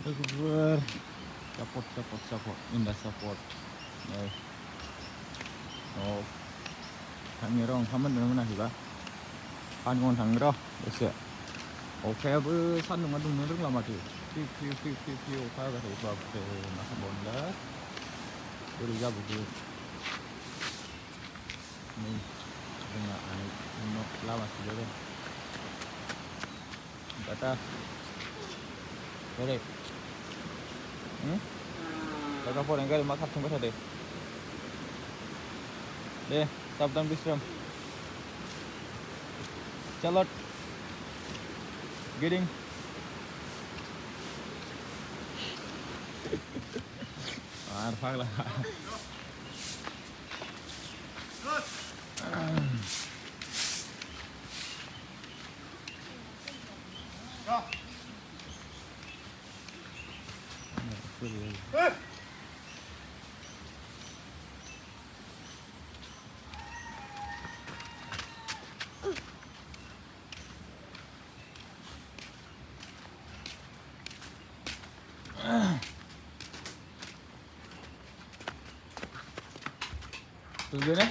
lwgwfwr support indah support nih थांनो र' ओंखाम मोनदोंना मोनाखैबा पानियावनो थांनो र' दसे अखायाबो सान्दुंआ दुंनो रोंला माथो फ्रि अखा हाबाय थायो बापरे मा खालामबावनोलाय बोरै जाबावगोन नै जोंना आनै न' लामा सौलायबाय टाटा बोरै लेखा फरायनाय गारि मा खारथिंबाय थादो दे साबधान बिश्राम चलत गिदिं मार फाग्ला Tunggu deh.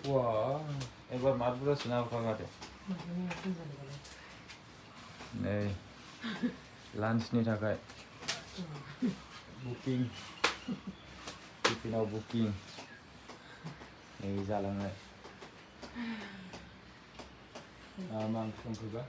Wah, ebar marbula sina apa nggak deh? Nih, lunch nih cakai. Booking, booking. Nih jalan nih. Mang sempurna.